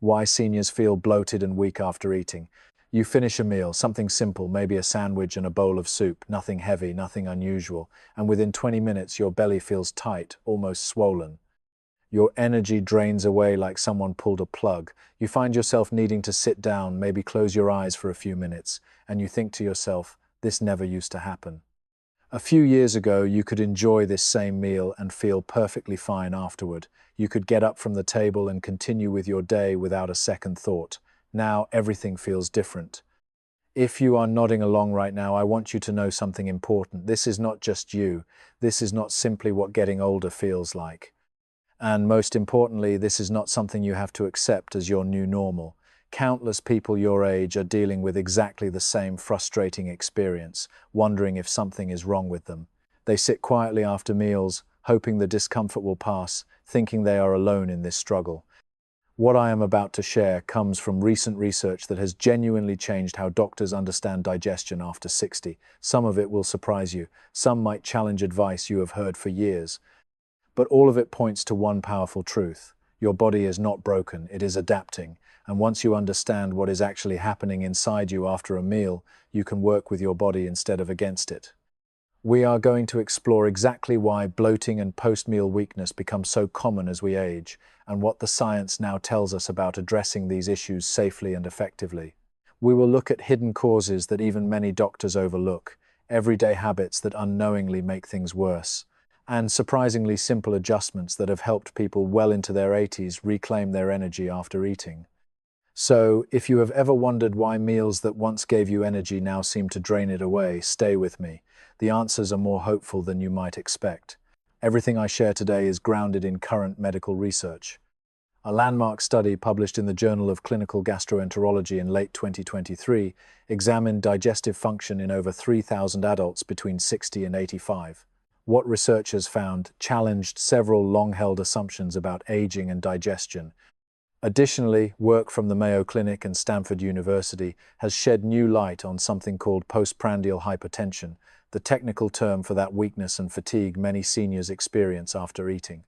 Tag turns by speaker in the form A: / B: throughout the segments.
A: Why seniors feel bloated and weak after eating. You finish a meal, something simple, maybe a sandwich and a bowl of soup, nothing heavy, nothing unusual, and within 20 minutes your belly feels tight, almost swollen. Your energy drains away like someone pulled a plug. You find yourself needing to sit down, maybe close your eyes for a few minutes, and you think to yourself, this never used to happen. A few years ago, you could enjoy this same meal and feel perfectly fine afterward. You could get up from the table and continue with your day without a second thought. Now, everything feels different. If you are nodding along right now, I want you to know something important. This is not just you. This is not simply what getting older feels like. And most importantly, this is not something you have to accept as your new normal. Countless people your age are dealing with exactly the same frustrating experience, wondering if something is wrong with them. They sit quietly after meals, hoping the discomfort will pass, thinking they are alone in this struggle. What I am about to share comes from recent research that has genuinely changed how doctors understand digestion after 60. Some of it will surprise you. Some might challenge advice you have heard for years. But all of it points to one powerful truth. Your body is not broken, it is adapting. And once you understand what is actually happening inside you after a meal, you can work with your body instead of against it. We are going to explore exactly why bloating and post-meal weakness become so common as we age, and what the science now tells us about addressing these issues safely and effectively. We will look at hidden causes that even many doctors overlook, everyday habits that unknowingly make things worse, and surprisingly simple adjustments that have helped people well into their 80s reclaim their energy after eating. So, if you have ever wondered why meals that once gave you energy now seem to drain it away, stay with me. The answers are more hopeful than you might expect. Everything I share today is grounded in current medical research. A landmark study published in the Journal of Clinical Gastroenterology in late 2023 examined digestive function in over 3,000 adults between 60 and 85. What researchers found challenged several long-held assumptions about aging and digestion. Additionally, work from the Mayo Clinic and Stanford University has shed new light on something called postprandial hypotension, the technical term for that weakness and fatigue many seniors experience after eating.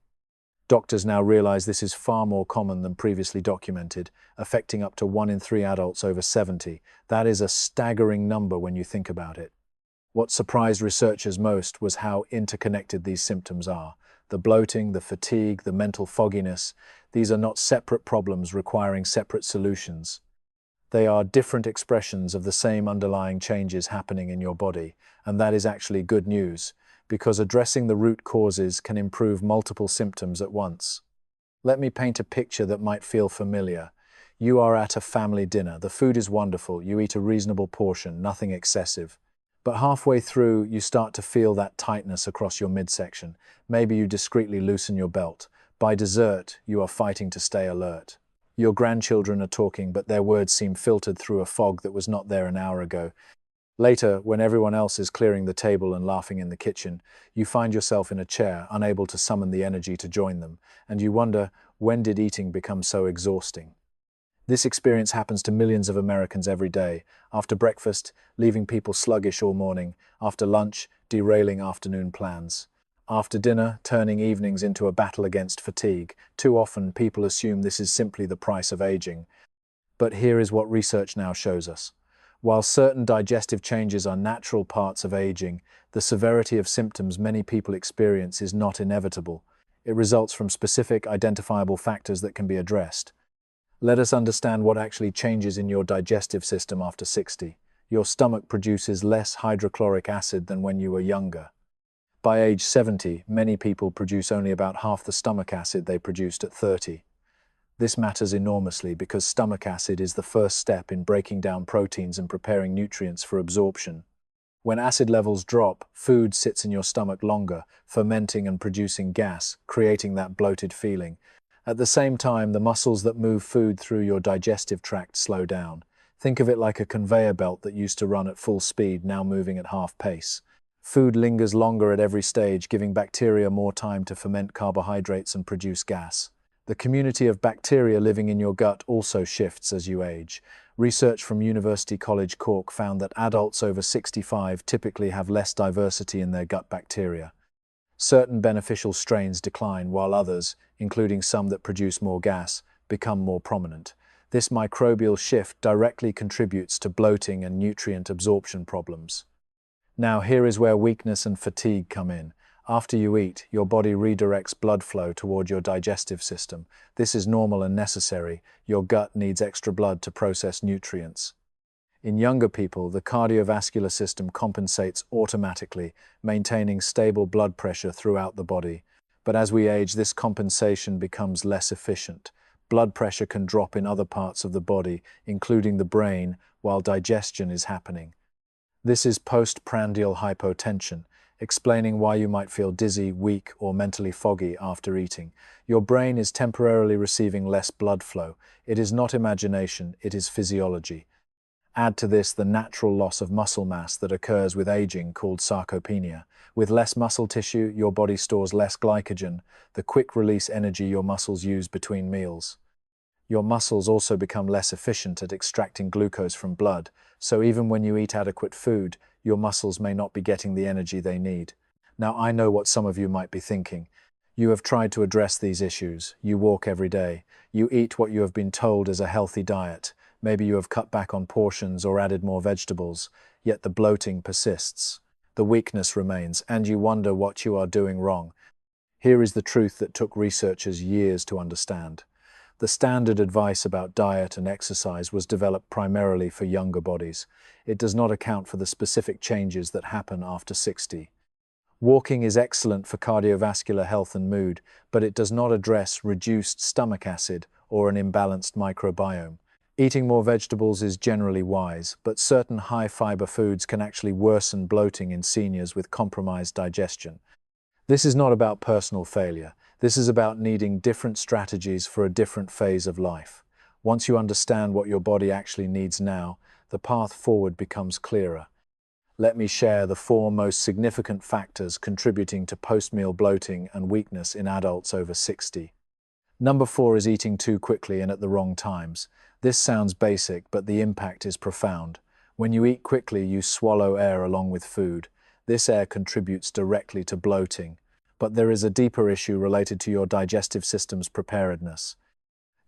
A: Doctors now realize this is far more common than previously documented, affecting up to 1 in 3 adults over 70. That is a staggering number when you think about it. What surprised researchers most was how interconnected these symptoms are. The bloating, the fatigue, the mental fogginess, these are not separate problems requiring separate solutions. They are different expressions of the same underlying changes happening in your body, and that is actually good news, because addressing the root causes can improve multiple symptoms at once. Let me paint a picture that might feel familiar. You are at a family dinner. The food is wonderful. You eat a reasonable portion, nothing excessive. But halfway through, you start to feel that tightness across your midsection. Maybe you discreetly loosen your belt. By dessert, you are fighting to stay alert. Your grandchildren are talking, but their words seem filtered through a fog that was not there an hour ago. Later, when everyone else is clearing the table and laughing in the kitchen, you find yourself in a chair, unable to summon the energy to join them, and you wonder, when did eating become so exhausting? This experience happens to millions of Americans every day. After breakfast, leaving people sluggish all morning. After lunch, derailing afternoon plans. After dinner, turning evenings into a battle against fatigue. Too often, people assume this is simply the price of aging. But here is what research now shows us. While certain digestive changes are natural parts of aging, the severity of symptoms many people experience is not inevitable. It results from specific, identifiable factors that can be addressed. Let us understand what actually changes in your digestive system after 60. Your stomach produces less hydrochloric acid than when you were younger. By age 70, many people produce only about half the stomach acid they produced at 30. This matters enormously because stomach acid is the first step in breaking down proteins and preparing nutrients for absorption. When acid levels drop, food sits in your stomach longer, fermenting and producing gas, creating that bloated feeling. At the same time, the muscles that move food through your digestive tract slow down. Think of it like a conveyor belt that used to run at full speed, now moving at half pace. Food lingers longer at every stage, giving bacteria more time to ferment carbohydrates and produce gas. The community of bacteria living in your gut also shifts as you age. Research from University College Cork found that adults over 65 typically have less diversity in their gut bacteria. Certain beneficial strains decline while others, including some that produce more gas, become more prominent. This microbial shift directly contributes to bloating and nutrient absorption problems. Now, here is where weakness and fatigue come in. After you eat, your body redirects blood flow toward your digestive system. This is normal and necessary. Your gut needs extra blood to process nutrients. In younger people, the cardiovascular system compensates automatically, maintaining stable blood pressure throughout the body. But as we age, this compensation becomes less efficient. Blood pressure can drop in other parts of the body, including the brain, while digestion is happening. This is postprandial hypotension, explaining why you might feel dizzy, weak, or mentally foggy after eating. Your brain is temporarily receiving less blood flow. It is not imagination, it is physiology. Add to this the natural loss of muscle mass that occurs with aging, called sarcopenia. With less muscle tissue, your body stores less glycogen, the quick-release energy your muscles use between meals. Your muscles also become less efficient at extracting glucose from blood, so even when you eat adequate food, your muscles may not be getting the energy they need. Now, I know what some of you might be thinking. You have tried to address these issues. You walk every day. You eat what you have been told is a healthy diet. Maybe you have cut back on portions or added more vegetables, yet the bloating persists. The weakness remains, and you wonder what you are doing wrong. Here is the truth that took researchers years to understand. The standard advice about diet and exercise was developed primarily for younger bodies. It does not account for the specific changes that happen after 60. Walking is excellent for cardiovascular health and mood, but it does not address reduced stomach acid or an imbalanced microbiome. Eating more vegetables is generally wise, but certain high-fiber foods can actually worsen bloating in seniors with compromised digestion. This is not about personal failure. This is about needing different strategies for a different phase of life. Once you understand what your body actually needs now, the path forward becomes clearer. Let me share the 4 most significant factors contributing to post-meal bloating and weakness in adults over 60. Number 4 is eating too quickly and at the wrong times. This sounds basic, but the impact is profound. When you eat quickly, you swallow air along with food. This air contributes directly to bloating. But there is a deeper issue related to your digestive system's preparedness.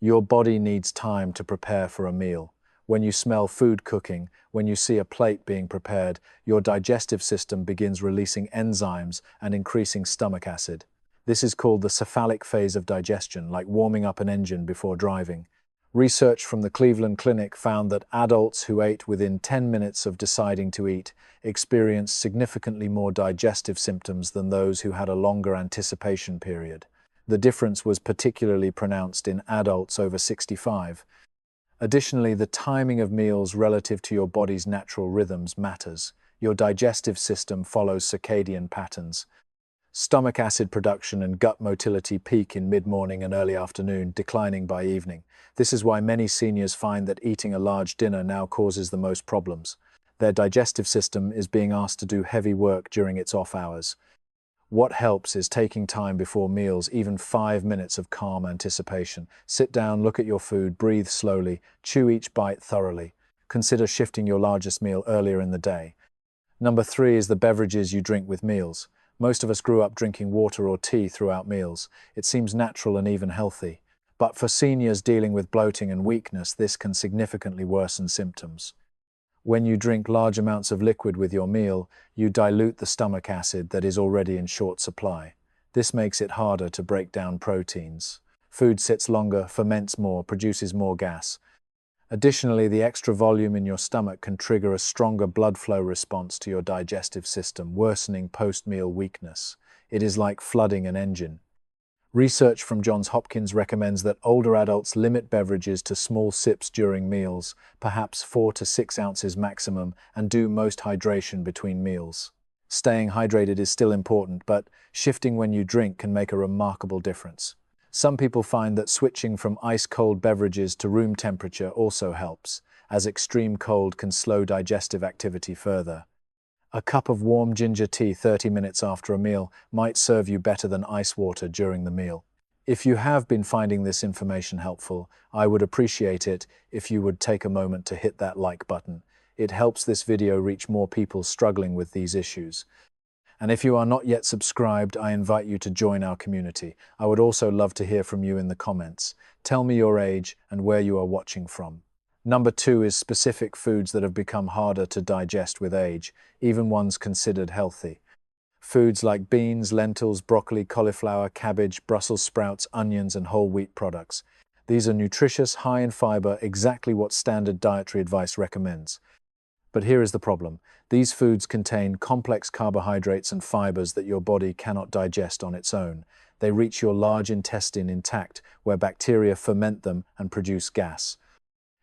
A: Your body needs time to prepare for a meal. When you smell food cooking, when you see a plate being prepared, your digestive system begins releasing enzymes and increasing stomach acid. This is called the cephalic phase of digestion, like warming up an engine before driving. Research from the Cleveland Clinic found that adults who ate within 10 minutes of deciding to eat experienced significantly more digestive symptoms than those who had a longer anticipation period. The difference was particularly pronounced in adults over 65. Additionally, the timing of meals relative to your body's natural rhythms matters. Your digestive system follows circadian patterns. Stomach acid production and gut motility peak in mid-morning and early afternoon, declining by evening. This is why many seniors find that eating a large dinner now causes the most problems. Their digestive system is being asked to do heavy work during its off hours. What helps is taking time before meals, even 5 minutes of calm anticipation. Sit down, look at your food, breathe slowly, chew each bite thoroughly. Consider shifting your largest meal earlier in the day. Number 3 is the beverages you drink with meals. Most of us grew up drinking water or tea throughout meals. It seems natural and even healthy. But for seniors dealing with bloating and weakness, this can significantly worsen symptoms. When you drink large amounts of liquid with your meal, you dilute the stomach acid that is already in short supply. This makes it harder to break down proteins. Food sits longer, ferments more, produces more gas. Additionally, the extra volume in your stomach can trigger a stronger blood flow response to your digestive system, worsening post-meal weakness. It is like flooding an engine. Research from Johns Hopkins recommends that older adults limit beverages to small sips during meals, perhaps 4 to 6 ounces maximum, and do most hydration between meals. Staying hydrated is still important, but shifting when you drink can make a remarkable difference. Some people find that switching from ice-cold beverages to room temperature also helps, as extreme cold can slow digestive activity further. A cup of warm ginger tea 30 minutes after a meal might serve you better than ice water during the meal. If you have been finding this information helpful, I would appreciate it if you would take a moment to hit that like button. It helps this video reach more people struggling with these issues. And if you are not yet subscribed, I invite you to join our community. I would also love to hear from you in the comments. Tell me your age and where you are watching from. Number 2 is specific foods that have become harder to digest with age, even ones considered healthy. Foods like beans, lentils, broccoli, cauliflower, cabbage, Brussels sprouts, onions, and whole wheat products. These are nutritious, high in fiber, exactly what standard dietary advice recommends. But here is the problem. These foods contain complex carbohydrates and fibers that your body cannot digest on its own. They reach your large intestine intact, where bacteria ferment them and produce gas.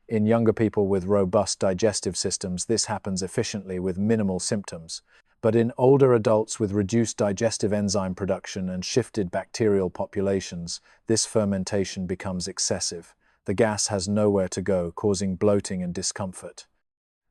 A: In younger people with robust digestive systems, this happens efficiently with minimal symptoms. But in older adults with reduced digestive enzyme production and shifted bacterial populations, this fermentation becomes excessive. The gas has nowhere to go, causing bloating and discomfort.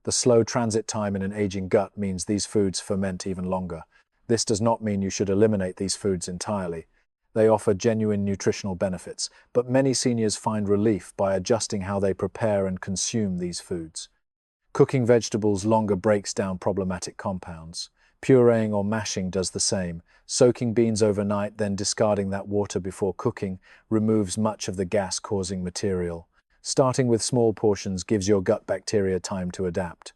A: The slow transit time in an aging gut means these foods ferment even longer. This does not mean you should eliminate these foods entirely. They offer genuine nutritional benefits, but many seniors find relief by adjusting how they prepare and consume these foods. Cooking vegetables longer breaks down problematic compounds. Pureeing or mashing does the same. Soaking beans overnight, then discarding that water before cooking, removes much of the gas-causing material. Starting with small portions gives your gut bacteria time to adapt.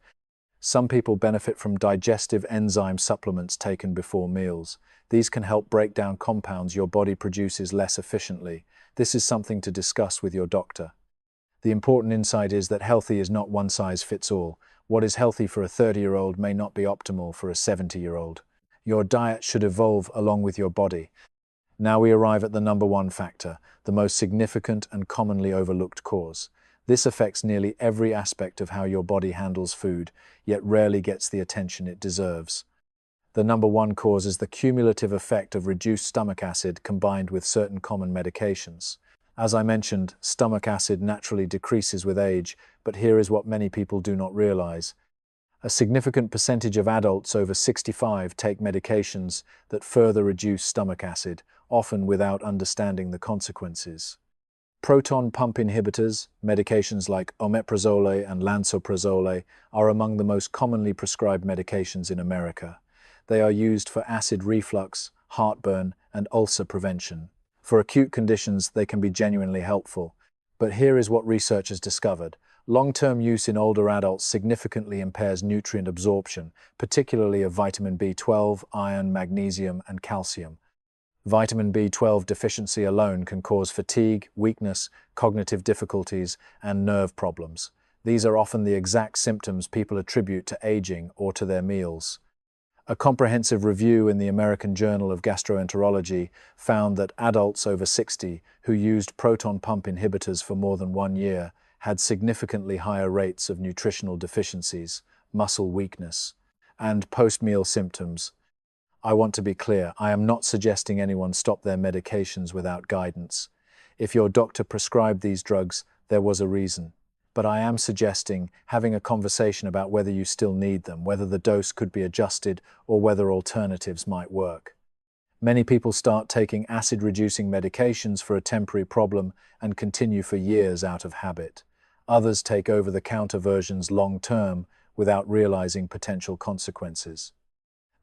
A: Some people benefit from digestive enzyme supplements taken before meals. These can help break down compounds your body produces less efficiently. This is something to discuss with your doctor. The important insight is that healthy is not one size fits all. What is healthy for a 30-year-old may not be optimal for a 70-year-old. Your diet should evolve along with your body. Now we arrive at the number 1 factor, the most significant and commonly overlooked cause. This affects nearly every aspect of how your body handles food, yet rarely gets the attention it deserves. The number 1 cause is the cumulative effect of reduced stomach acid combined with certain common medications. As I mentioned, stomach acid naturally decreases with age, but here is what many people do not realize. A significant percentage of adults over 65 take medications that further reduce stomach acid, often without understanding the consequences. Proton pump inhibitors, medications like omeprazole and lansoprazole, are among the most commonly prescribed medications in America. They are used for acid reflux, heartburn, and ulcer prevention. For acute conditions, they can be genuinely helpful. But here is what research has discovered. Long-term use in older adults significantly impairs nutrient absorption, particularly of vitamin B12, iron, magnesium, and calcium. Vitamin B12 deficiency alone can cause fatigue, weakness, cognitive difficulties, and nerve problems. These are often the exact symptoms people attribute to aging or to their meals. A comprehensive review in the American Journal of Gastroenterology found that adults over 60 who used proton pump inhibitors for more than 1 year had significantly higher rates of nutritional deficiencies, muscle weakness, and post-meal symptoms. I want to be clear, I am not suggesting anyone stop their medications without guidance. If your doctor prescribed these drugs, there was a reason. But I am suggesting having a conversation about whether you still need them, whether the dose could be adjusted, or whether alternatives might work. Many people start taking acid-reducing medications for a temporary problem and continue for years out of habit. Others take over-the-counter versions long-term without realizing potential consequences.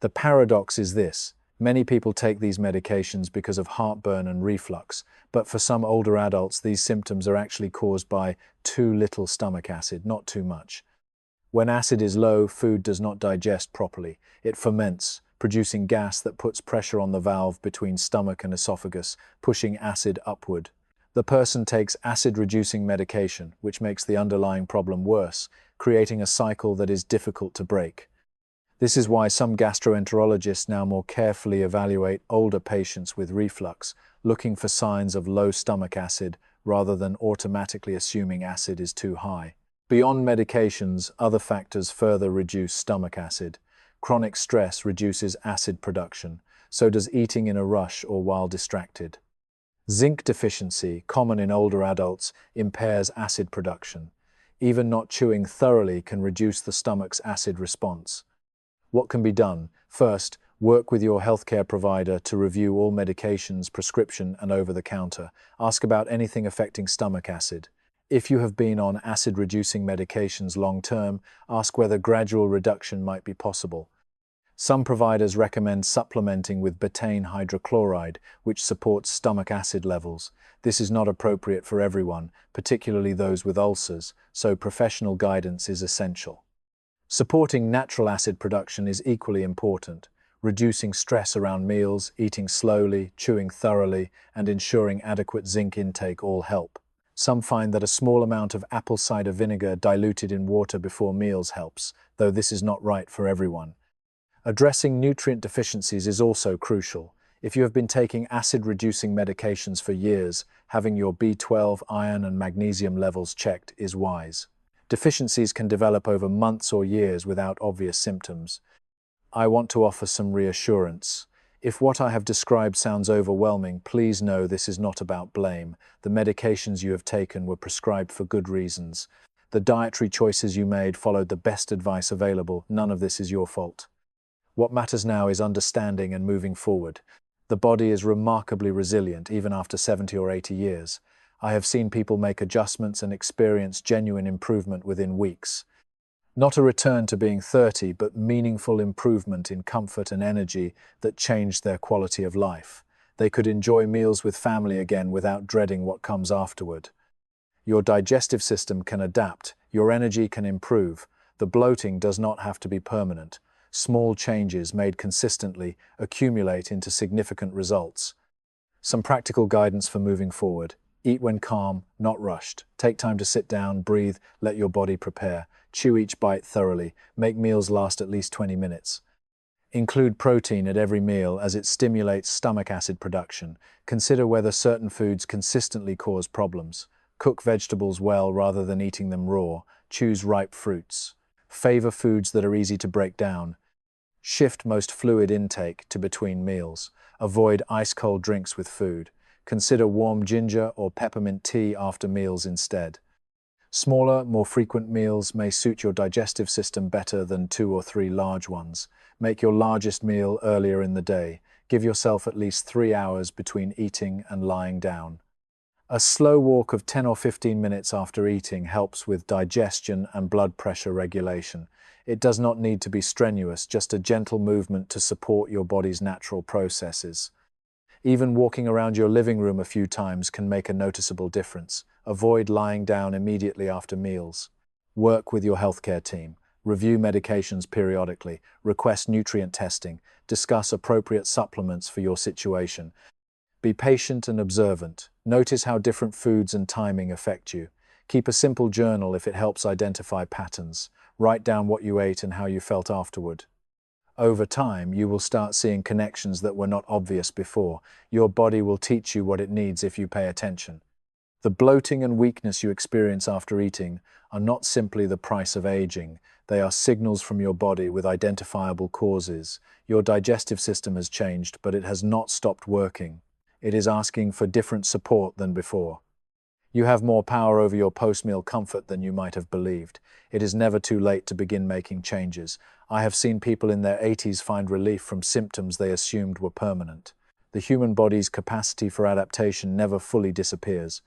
A: The paradox is this. Many people take these medications because of heartburn and reflux, but for some older adults, these symptoms are actually caused by too little stomach acid, not too much. When acid is low, food does not digest properly. It ferments, producing gas that puts pressure on the valve between stomach and esophagus, pushing acid upward. The person takes acid-reducing medication, which makes the underlying problem worse, creating a cycle that is difficult to break. This is why some gastroenterologists now more carefully evaluate older patients with reflux, looking for signs of low stomach acid rather than automatically assuming acid is too high. Beyond medications, other factors further reduce stomach acid. Chronic stress reduces acid production, so does eating in a rush or while distracted. Zinc deficiency, common in older adults, impairs acid production. Even not chewing thoroughly can reduce the stomach's acid response. What can be done? First, work with your healthcare provider to review all medications, prescription, and over-the-counter. Ask about anything affecting stomach acid. If you have been on acid-reducing medications long-term, ask whether gradual reduction might be possible. Some providers recommend supplementing with betaine hydrochloride, which supports stomach acid levels. This is not appropriate for everyone, particularly those with ulcers, so professional guidance is essential. Supporting natural acid production is equally important. Reducing stress around meals, eating slowly, chewing thoroughly, and ensuring adequate zinc intake all help. Some find that a small amount of apple cider vinegar diluted in water before meals helps, though this is not right for everyone. Addressing nutrient deficiencies is also crucial. If you have been taking acid-reducing medications for years, having your B12, iron, and magnesium levels checked is wise. Deficiencies can develop over months or years without obvious symptoms. I want to offer some reassurance. If what I have described sounds overwhelming, please know this is not about blame. The medications you have taken were prescribed for good reasons. The dietary choices you made followed the best advice available. None of this is your fault. What matters now is understanding and moving forward. The body is remarkably resilient even after 70 or 80 years. I have seen people make adjustments and experience genuine improvement within weeks. Not a return to being 30, but meaningful improvement in comfort and energy that changed their quality of life. They could enjoy meals with family again without dreading what comes afterward. Your digestive system can adapt, your energy can improve. The bloating does not have to be permanent. Small changes made consistently accumulate into significant results. Some practical guidance for moving forward. Eat when calm, not rushed. Take time to sit down, breathe, let your body prepare. Chew each bite thoroughly. Make meals last at least 20 minutes. Include protein at every meal as it stimulates stomach acid production. Consider whether certain foods consistently cause problems. Cook vegetables well rather than eating them raw. Choose ripe fruits. Favor foods that are easy to break down. Shift most fluid intake to between meals. Avoid ice-cold drinks with food. Consider warm ginger or peppermint tea after meals instead. Smaller, more frequent meals may suit your digestive system better than 2 or 3 large ones. Make your largest meal earlier in the day. Give yourself at least 3 hours between eating and lying down. A slow walk of 10 or 15 minutes after eating helps with digestion and blood pressure regulation. It does not need to be strenuous, just a gentle movement to support your body's natural processes. Even walking around your living room a few times can make a noticeable difference. Avoid lying down immediately after meals. Work with your healthcare team. Review medications periodically. Request nutrient testing. Discuss appropriate supplements for your situation. Be patient and observant. Notice how different foods and timing affect you. Keep a simple journal if it helps identify patterns. Write down what you ate and how you felt afterward. Over time, you will start seeing connections that were not obvious before. Your body will teach you what it needs if you pay attention. The bloating and weakness you experience after eating are not simply the price of aging. They are signals from your body with identifiable causes. Your digestive system has changed, but it has not stopped working. It is asking for different support than before. You have more power over your post-meal comfort than you might have believed. It is never too late to begin making changes. I have seen people in their 80s find relief from symptoms they assumed were permanent. The human body's capacity for adaptation never fully disappears.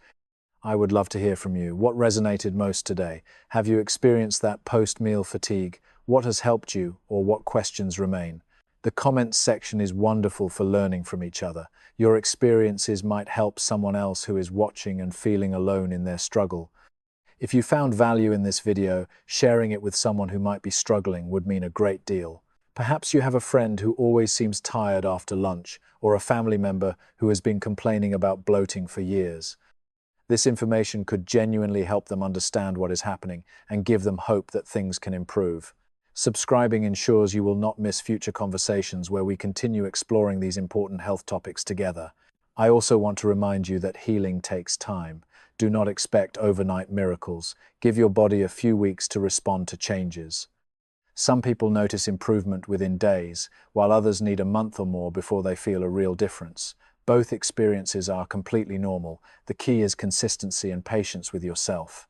A: I would love to hear from you. What resonated most today? Have you experienced that post-meal fatigue? What has helped you, or what questions remain? The comments section is wonderful for learning from each other. Your experiences might help someone else who is watching and feeling alone in their struggle. If you found value in this video, sharing it with someone who might be struggling would mean a great deal. Perhaps you have a friend who always seems tired after lunch, or a family member who has been complaining about bloating for years. This information could genuinely help them understand what is happening and give them hope that things can improve. Subscribing ensures you will not miss future conversations where we continue exploring these important health topics together. I also want to remind you that healing takes time. Do not expect overnight miracles. Give your body a few weeks to respond to changes. Some people notice improvement within days, while others need a month or more before they feel a real difference. Both experiences are completely normal. The key is consistency and patience with yourself.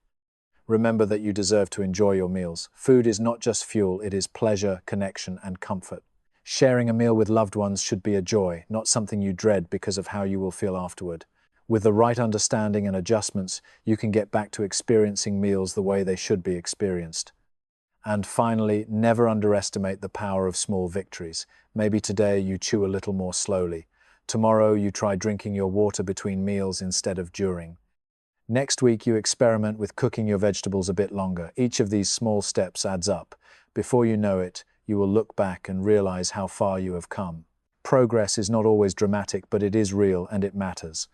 A: Remember that you deserve to enjoy your meals. Food is not just fuel, it is pleasure, connection, and comfort. Sharing a meal with loved ones should be a joy, not something you dread because of how you will feel afterward. With the right understanding and adjustments, you can get back to experiencing meals the way they should be experienced. And finally, never underestimate the power of small victories. Maybe today you chew a little more slowly. Tomorrow you try drinking your water between meals instead of during. Next week you experiment with cooking your vegetables a bit longer. Each of these small steps adds up. Before you know it, you will look back and realize how far you have come. Progress is not always dramatic, but it is real and it matters.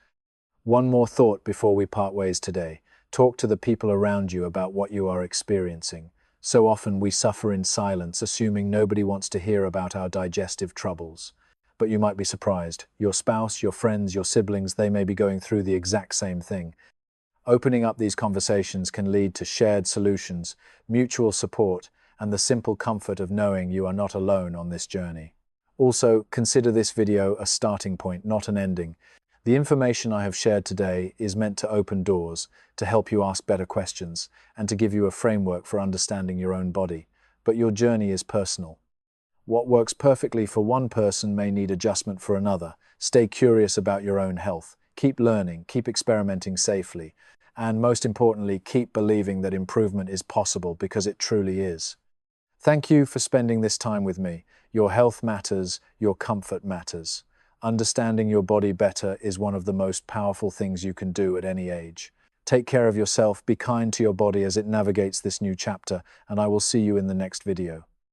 A: One more thought before we part ways today. Talk to the people around you about what you are experiencing. So often we suffer in silence, assuming nobody wants to hear about our digestive troubles. But you might be surprised. Your spouse, your friends, your siblings, they may be going through the exact same thing. Opening up these conversations can lead to shared solutions, mutual support, and the simple comfort of knowing you are not alone on this journey. Also, consider this video a starting point, not an ending. The information I have shared today is meant to open doors, to help you ask better questions, and to give you a framework for understanding your own body. But your journey is personal. What works perfectly for one person may need adjustment for another. Stay curious about your own health. Keep learning, keep experimenting safely, and most importantly, keep believing that improvement is possible, because it truly is. Thank you for spending this time with me. Your health matters, your comfort matters. Understanding your body better is one of the most powerful things you can do at any age. Take care of yourself, be kind to your body as it navigates this new chapter, and I will see you in the next video.